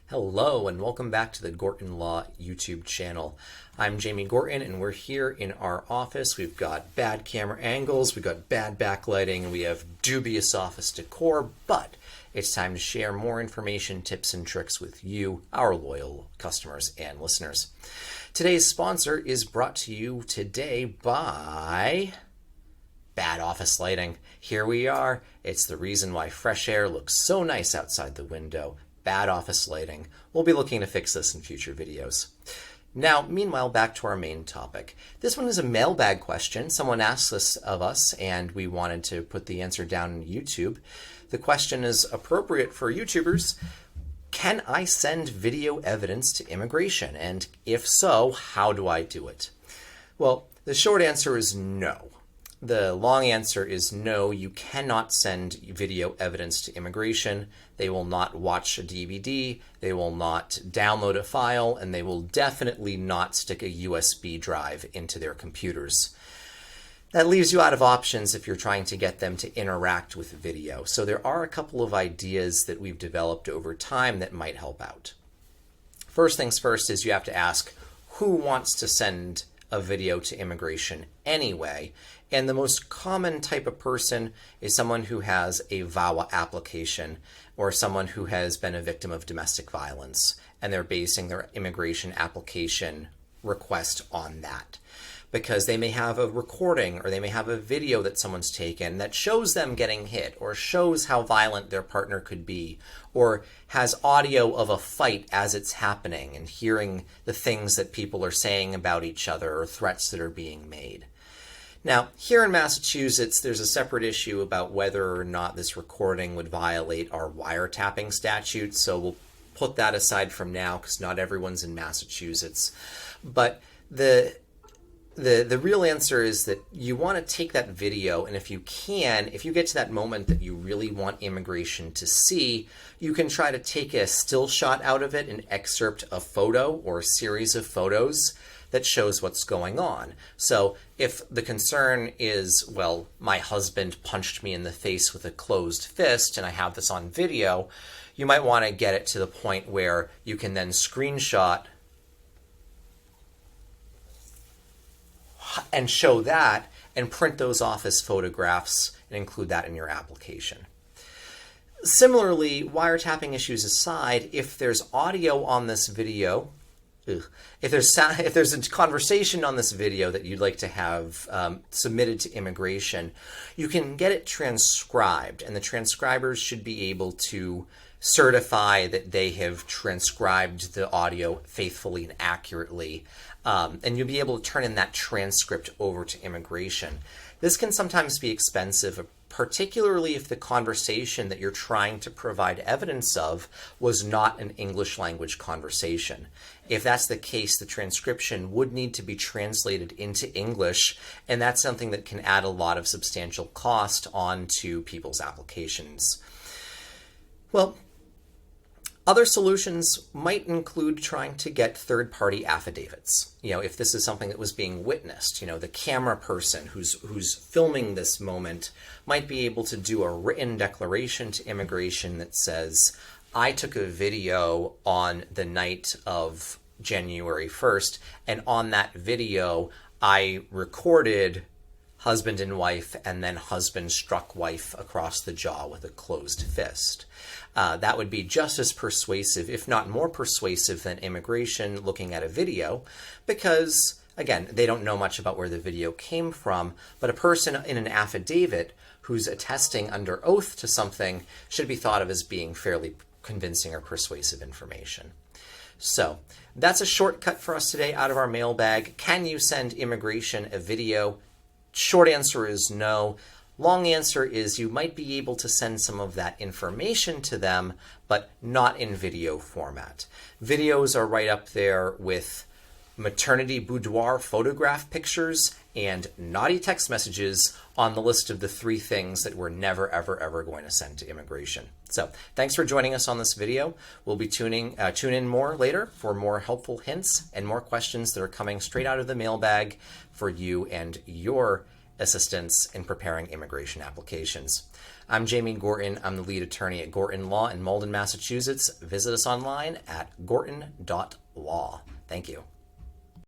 Hello and welcome back to the Gorton Law YouTube channel. I'm Jamie Gorton and we're here in our office. We've got bad camera angles, we've got bad backlighting, and we have dubious office decor, but it's time to share more information, tips, and tricks with you, our loyal customers and listeners. Today's sponsor is brought to you today by bad office lighting. Here we are. It's the reason why fresh air looks so nice outside the window. Bad office lighting. We'll be looking to fix this in future videos. Now, meanwhile, back to our main topic. This one is a mailbag question. Someone asked this of us, and we wanted to put the answer down on YouTube. The question is appropriate for YouTubers. Can I send video evidence to immigration? And if so, how do I do it? Well, the short answer is no. The long answer is no, you cannot send video evidence to immigration. They will not watch a DVD, they will not download a file, and they will definitely not stick a USB drive into their computers. That leaves you out of options if you're trying to get them to interact with video. So there are a couple of ideas that we've developed over time that might help out. First things first is you have to ask who wants to send a video to immigration anyway. And the most common type of person is someone who has a VAWA application or someone who has been a victim of domestic violence, and they're basing their immigration application request on that. Because they may have a recording or they may have a video that someone's taken that shows them getting hit or shows how violent their partner could be or has audio of a fight as it's happening and hearing the things that people are saying about each other or threats that are being made. Now, here in Massachusetts, there's a separate issue about whether or not this recording would violate our wiretapping statute, so we'll put that aside from now because not everyone's in Massachusetts. But the real answer is that you want to take that video, and if you get to that moment that you really want immigration to see, you can try to take a still shot out of it and excerpt a photo or a series of photos that shows what's going on. So if the concern is, well, my husband punched me in the face with a closed fist and I have this on video, you might want to get it to the point where you can then screenshot and show that and print those off as photographs and include that in your application. Similarly, wiretapping issues aside, if there's audio on this video, if there's a conversation on this video that you'd like to have submitted to immigration, you can get it transcribed, and the transcribers should be able to certify that they have transcribed the audio faithfully and accurately, and you'll be able to turn in that transcript over to immigration. This can sometimes be expensive, particularly if the conversation that you're trying to provide evidence of was not an English language conversation. If that's the case, the transcription would need to be translated into English, and that's something that can add a lot of substantial cost onto people's applications. Well, other solutions might include trying to get third-party affidavits. If this is something that was being witnessed, the camera person who's filming this moment might be able to do a written declaration to immigration that says, I took a video on the night of January 1st, and on that video, I recorded husband and wife, and then husband struck wife across the jaw with a closed fist. That would be just as persuasive, if not more persuasive, than immigration looking at a video, because, again, they don't know much about where the video came from, but a person in an affidavit who's attesting under oath to something should be thought of as being fairly convincing or persuasive information. So, that's a shortcut for us today out of our mailbag. Can you send immigration a video? Short answer is no. Long answer is you might be able to send some of that information to them, but not in video format. Videos are right up there with maternity boudoir photograph pictures and naughty text messages on the list of the 3 things that we're never, ever, ever going to send to immigration. So thanks for joining us on this video. We'll be tune in more later for more helpful hints and more questions that are coming straight out of the mailbag for you and your assistance in preparing immigration applications. I'm Jamie Gorton. I'm the lead attorney at Gorton Law in Malden, Massachusetts. Visit us online at gorton.law. Thank you.